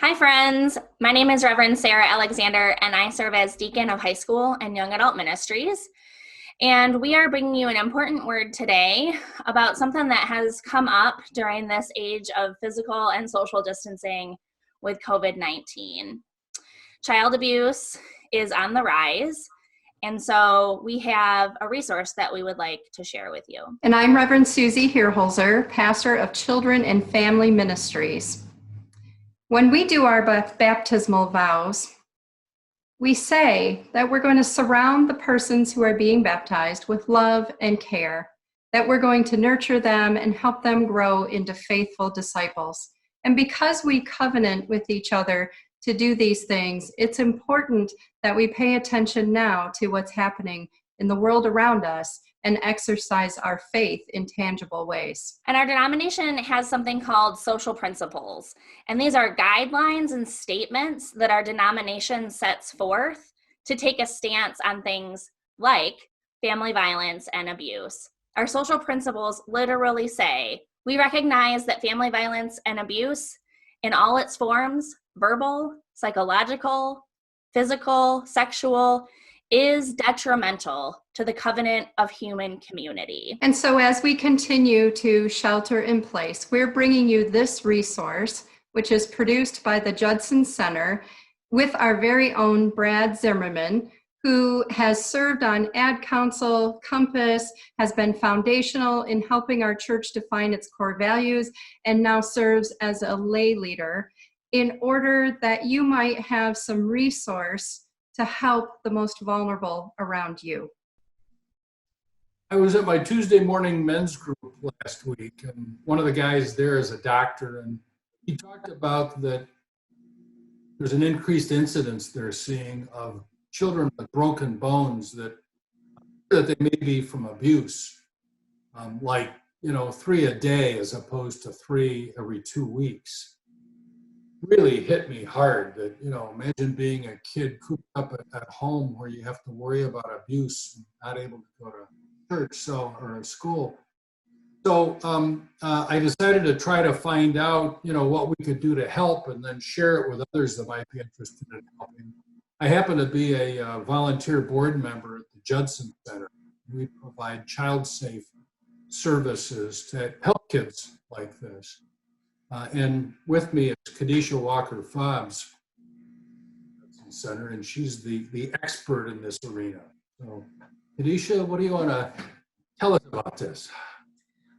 Hi, friends. My name is Reverend Sarah Alexander, and I serve as Deacon of High School and Young Adult Ministries. And we are bringing you an important word today about something that has come up during this age of physical and social distancing with COVID-19. Child abuse is on the rise, and so we have a resource that we would like to share with you. And I'm Reverend Susie Herholzer, pastor of Children and Family Ministries. When we do our baptismal vows, we say that we're going to surround the persons who are being baptized with love and care, that we're going to nurture them and help them grow into faithful disciples. And because we covenant with each other to do these things, it's important that we pay attention now to what's happening in the world around us and exercise our faith in tangible ways. And our denomination has something called social principles. And these are guidelines and statements that our denomination sets forth to take a stance on things like family violence and abuse. Our social principles literally say, we recognize that family violence and abuse in all its forms, verbal, psychological, physical, sexual, is detrimental to the covenant of human community. And so as we continue to shelter in place, we're bringing you this resource, which is produced by the Judson Center with our very own Brad Zimmerman, who has served on Ad Council, Compass, has been foundational in helping our church define its core values, and now serves as a lay leader in order that you might have some resource to help the most vulnerable around you. I was at my Tuesday morning men's group last week, and one of the guys there is a doctor, and he talked about that there's an increased incidence they're seeing of children with broken bones that they may be from abuse, like 3 a day as opposed to 3 every 2 weeks. Really hit me hard that, imagine being a kid cooped up at home where you have to worry about abuse and not able to go to church or school. So I decided to try to find out, what we could do to help and then share it with others that might be interested in helping. I happen to be a volunteer board member at the Judson Center. We provide child-safe services to help kids like this. And with me is Khadija Walker-Fobbs, Judson Center, and she's the expert in this arena. So, Khadija, what do you want to tell us about this?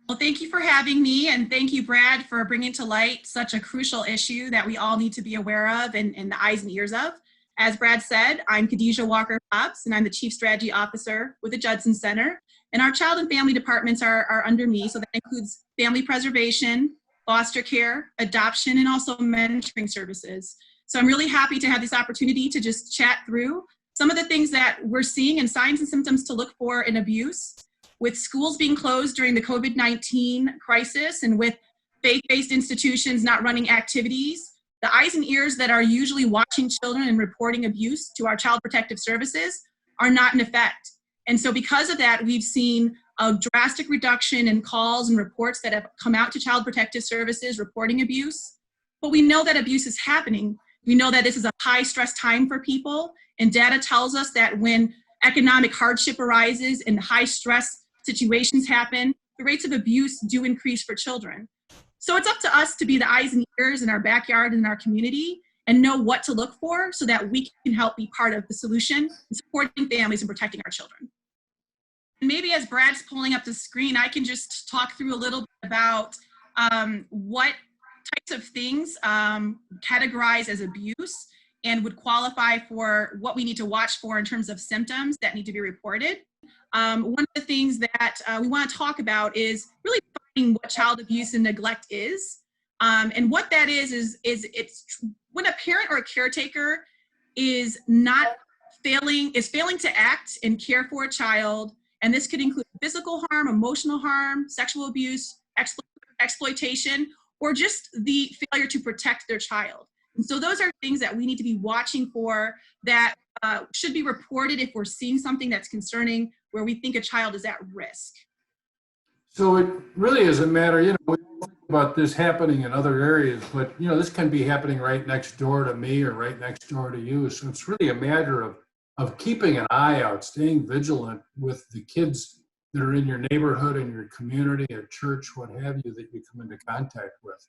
Well, thank you for having me, and thank you, Brad, for bringing to light such a crucial issue that we all need to be aware of and the eyes and ears of. As Brad said, I'm Khadija Walker-Fobbs, and I'm the Chief Strategy Officer with the Judson Center. And our child and family departments are under me, so that includes family preservation, foster care, adoption, and also mentoring services. So I'm really happy to have this opportunity to just chat through some of the things that we're seeing and signs and symptoms to look for in abuse. With schools being closed during the COVID-19 crisis and with faith-based institutions not running activities, the eyes and ears that are usually watching children and reporting abuse to our child protective services are not in effect. And so because of that, we've seen a drastic reduction in calls and reports that have come out to child protective services reporting abuse. But we know that abuse is happening. We know that this is a high stress time for people. And data tells us that when economic hardship arises and high stress situations happen, the rates of abuse do increase for children. So it's up to us to be the eyes and ears in our backyard and in our community and know what to look for so that we can help be part of the solution in supporting families and protecting our children. And maybe as Brad's pulling up the screen, I can just talk through a little bit about what types of things categorize as abuse and would qualify for what we need to watch for in terms of symptoms that need to be reported. One of the things that we want to talk about is really defining what child abuse and neglect is. And what that is it's when a parent or a caretaker is failing to act and care for a child. And this could include physical harm, emotional harm, sexual abuse, exploitation, or just the failure to protect their child. And so those are things that we need to be watching for that should be reported if we're seeing something that's concerning where we think a child is at risk. So it really is a matter, we about this happening in other areas, but you know, this can be happening right next door to me or right next door to you. So it's really a matter of keeping an eye out, staying vigilant with the kids that are in your neighborhood, in your community, at church, what have you, that you come into contact with.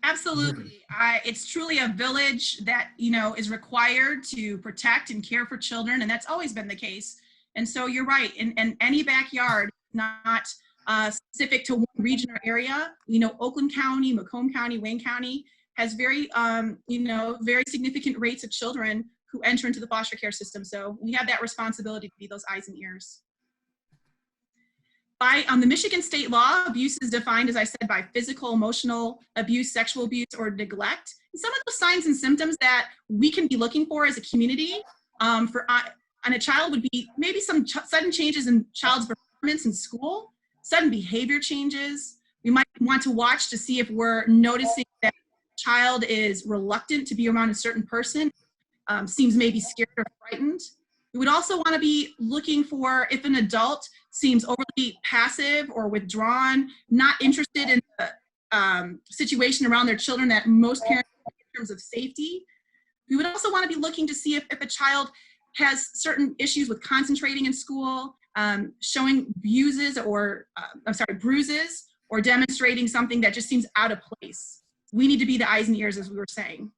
Absolutely. It's truly a village that, is required to protect and care for children, and that's always been the case. And so you're right, in any backyard, not specific to one region or area. Oakland County, Macomb County, Wayne County has very, very significant rates of children who enter into the foster care system. So we have that responsibility to be those eyes and ears. On the Michigan state law, abuse is defined, as I said, by physical, emotional abuse, sexual abuse, or neglect. And some of those signs and symptoms that we can be looking for as a community on a child would be maybe some sudden changes in child's performance in school, sudden behavior changes. We might want to watch to see if we're noticing that the child is reluctant to be around a certain person, seems maybe scared or frightened. We would also want to be looking for if an adult seems overly passive or withdrawn, not interested in the situation around their children that most parents have in terms of safety. We would also want to be looking to see if a child has certain issues with concentrating in school, showing bruises, or demonstrating something that just seems out of place. We need to be the eyes and ears, as we were saying.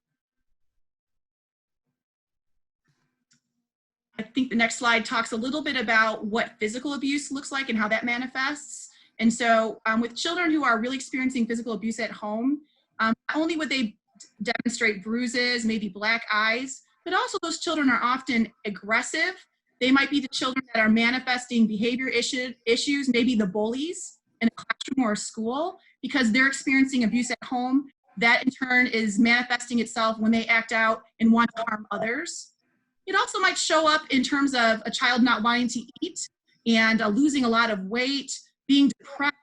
I think the next slide talks a little bit about what physical abuse looks like and how that manifests. And so with children who are really experiencing physical abuse at home, not only would they demonstrate bruises, maybe black eyes, but also those children are often aggressive. They might be the children that are manifesting behavior issues, maybe the bullies in a classroom or a school, because they're experiencing abuse at home. That in turn is manifesting itself when they act out and want to harm others. It also might show up in terms of a child not wanting to eat and losing a lot of weight, being depressed.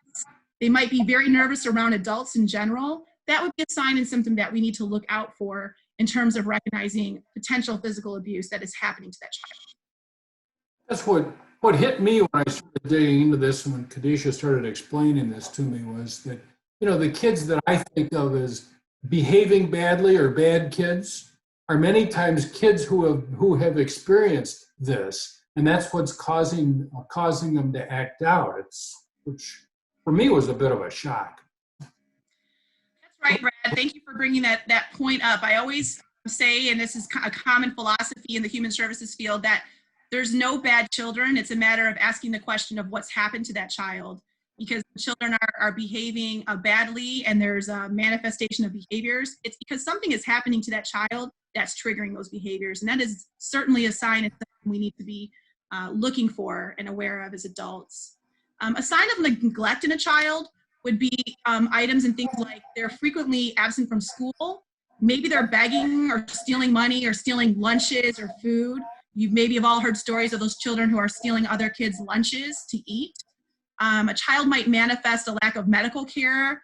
They might be very nervous around adults in general. That would be a sign and symptom that we need to look out for in terms of recognizing potential physical abuse that is happening to that child. That's what hit me when I started digging into this, and when Khadija started explaining this to me, was that, the kids that I think of as behaving badly or bad kids are many times kids who have experienced this, and that's what's causing them to act out. Which for me was a bit of a shock. That's right, Brad. Thank you for bringing that point up. I always say, and this is a common philosophy in the human services field, that there's no bad children. It's a matter of asking the question of what's happened to that child, because children are behaving badly and there's a manifestation of behaviors. It's because something is happening to that child that's triggering those behaviors. And that is certainly a sign and something we need to be looking for and aware of as adults. A sign of neglect in a child would be items and things like they're frequently absent from school. Maybe they're begging or stealing money or stealing lunches or food. You maybe have all heard stories of those children who are stealing other kids' lunches to eat. A child might manifest a lack of medical care.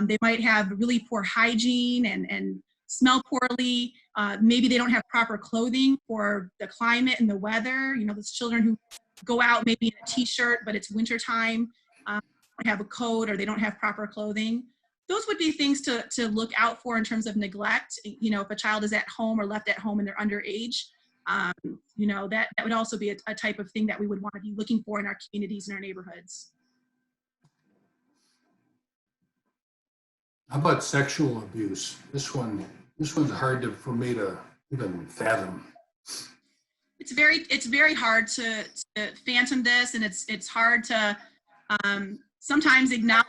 They might have really poor hygiene and smell poorly. Maybe they don't have proper clothing for the climate and the weather. Those children who go out maybe in a t-shirt, but it's wintertime, don't have a coat, or they don't have proper clothing. Those would be things to look out for in terms of neglect. If a child is at home or left at home and they're underage, that would also be a type of thing that we would want to be looking for in our communities and our neighborhoods. How about sexual abuse? This one's hard for me to even fathom. It's very hard to phantom this, and it's hard to sometimes acknowledge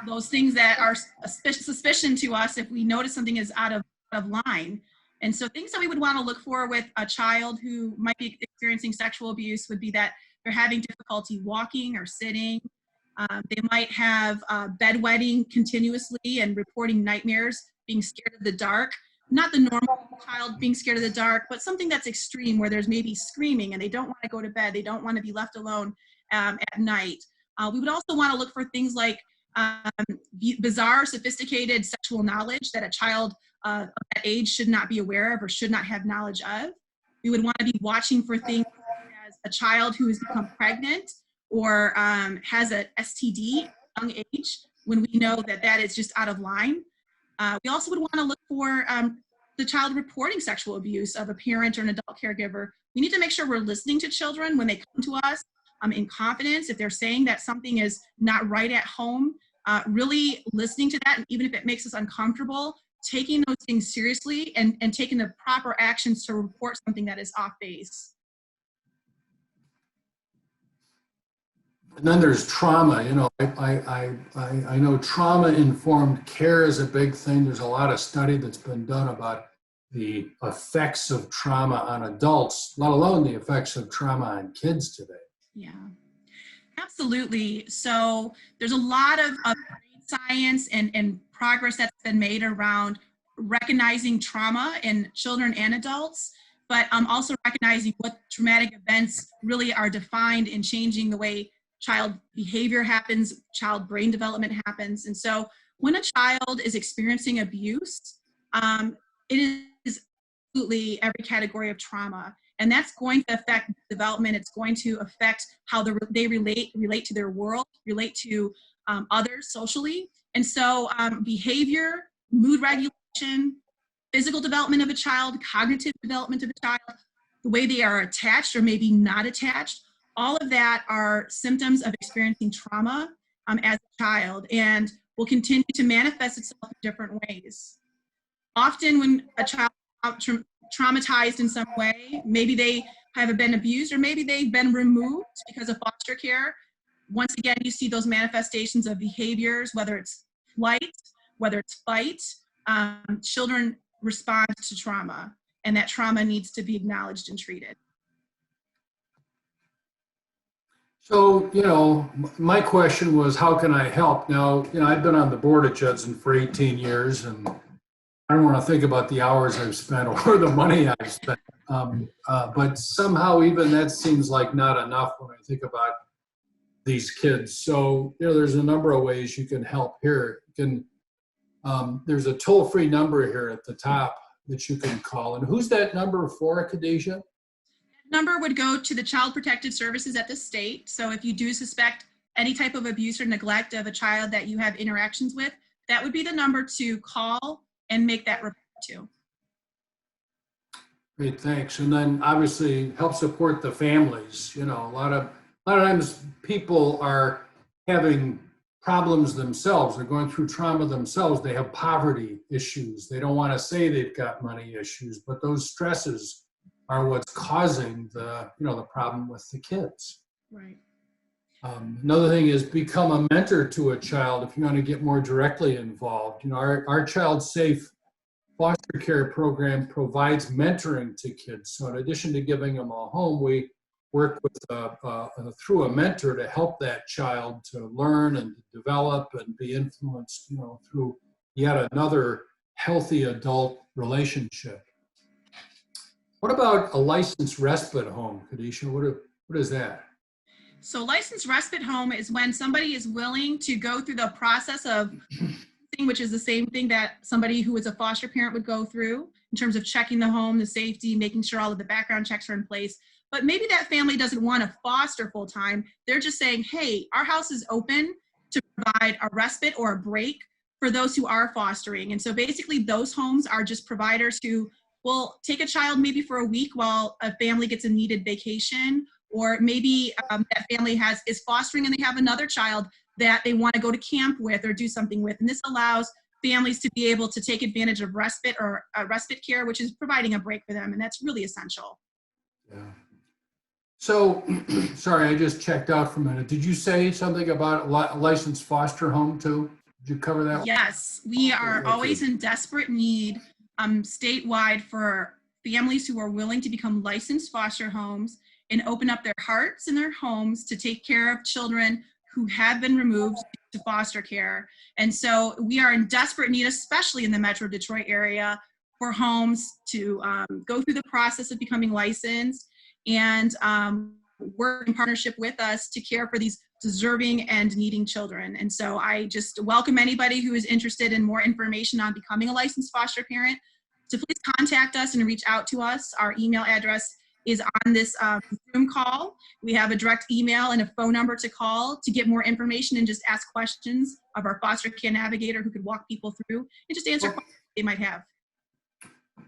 those things that are a suspicion to us if we notice something is out of line. And so things that we would want to look for with a child who might be experiencing sexual abuse would be that they're having difficulty walking or sitting. They might have bedwetting continuously and reporting nightmares, being scared of the dark. Not the normal child being scared of the dark, but something that's extreme where there's maybe screaming and they don't want to go to bed. They don't want to be left alone at night. We would also want to look for things like bizarre, sophisticated sexual knowledge that a child of that age should not be aware of or should not have knowledge of. We would want to be watching for things as a child who has become pregnant or has an STD at a young age. when we know that that is just out of line. We also would want to look for the child reporting sexual abuse of a parent or an adult caregiver. We need to make sure we're listening to children when they come to us in confidence. If they're saying that something is not right at home, really listening to that, and even if it makes us uncomfortable, taking those things seriously and taking the proper actions to report something that is off base. And then there's trauma. You know, I know trauma-informed care is a big thing. There's a lot of study that's been done about the effects of trauma on adults, let alone the effects of trauma on kids today. Yeah, absolutely. So there's a lot of science and progress that's been made around recognizing trauma in children and adults, but also recognizing what traumatic events really are defined in changing the way child behavior happens, child brain development happens. And so when a child is experiencing abuse, it is absolutely every category of trauma. And that's going to affect development. It's going to affect how they relate to their world, relate to others socially. And so behavior, mood regulation, physical development of a child, cognitive development of a child, the way they are attached or maybe not attached, all of that are symptoms of experiencing trauma as a child, and will continue to manifest itself in different ways. Often when a child is traumatized in some way, maybe they have been abused or maybe they've been removed because of foster care. Once again, you see those manifestations of behaviors, whether it's flight, whether it's fight. Children respond to trauma, and that trauma needs to be acknowledged and treated. So, you know, my question was, how can I help? Now, you know, I've been on the board at Judson for 18 years, and I don't want to think about the hours I've spent or the money I've spent. But somehow even that seems like not enough when I think about these kids. So, you know, there's a number of ways you can help here. There's a toll-free number here at the top that you can call. And who's that number for, Khadija? Number would go to the Child Protective Services at the state. So if you do suspect any type of abuse or neglect of a child that you have interactions with, that would be the number to call and make that report to. Great, thanks. And then obviously help support the families. You know, a lot of times people are having problems themselves. They're going through trauma themselves. They have poverty issues. They don't want to say they've got money issues, but those stresses are what's causing the problem with the kids. Right. Another thing is become a mentor to a child if you want to get more directly involved. You know, our Child Safe foster care program provides mentoring to kids. So in addition to giving them a home, we work with through a mentor to help that child to learn and develop and be influenced, you know, through yet another healthy adult relationship. What about a licensed respite home, Khadija? What is that? So licensed respite home is when somebody is willing to go through the process of, which is the same thing that somebody who is a foster parent would go through in terms of checking the home, the safety, making sure all of the background checks are in place. But maybe that family doesn't want to foster full time. They're just saying, hey, our house is open to provide a respite or a break for those who are fostering. And so basically those homes are just providers who will take a child maybe for a week while a family gets a needed vacation, or maybe that family is fostering and they have another child that they want to go to camp with or do something with. And this allows families to be able to take advantage of respite or respite care, which is providing a break for them. And that's really essential. Yeah. So, sorry, I just checked out for a minute. Did you say something about a licensed foster home too? Did you cover that? Yes, we are always in desperate need statewide for families who are willing to become licensed foster homes and open up their hearts and their homes to take care of children who have been removed to foster care. And so we are in desperate need, especially in the Metro Detroit area, for homes to go through the process of becoming licensed and work in partnership with us to care for these deserving and needing children. And so I just welcome anybody who is interested in more information on becoming a licensed foster parent to please contact us and reach out to us. Our email address is on this Zoom call. We have a direct email and a phone number to call to get more information and just ask questions of our foster care navigator who could walk people through and just answer questions they might have.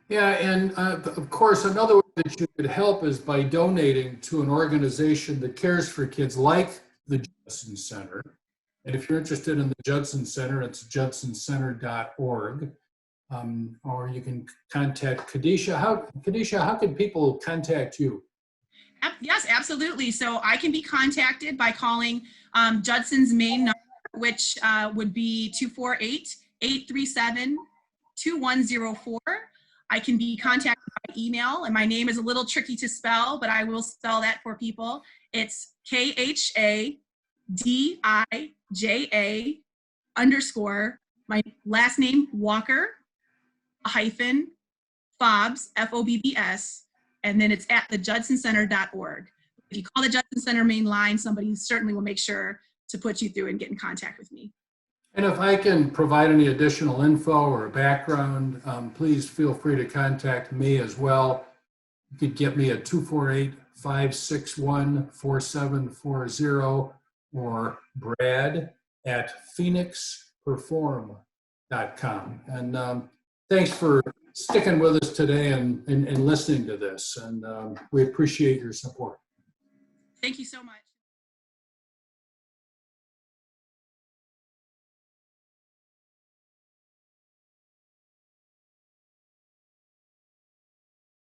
Yeah, and of course, another way that you could help is by donating to an organization that cares for kids like the Judson Center. And if you're interested in the Judson Center, it's judsoncenter.org. Or you can contact Khadija. Khadija, how can people contact you? Yes, absolutely. So I can be contacted by calling Judson's main number, which would be 248-837-2104. I can be contacted by email, and my name is a little tricky to spell, but I will spell that for people. It's KHADIJA_ my last name Walker _ Fobbs, Fobbs, and then it's at thejudsoncenter.org. If you call the Judson Center main line, somebody certainly will make sure to put you through and get in contact with me. And if I can provide any additional info or background, please feel free to contact me as well. You could get me at 248-561-4740 or Brad at phoenixperform.com. And thanks for sticking with us today and listening to this. And we appreciate your support. Thank you so much.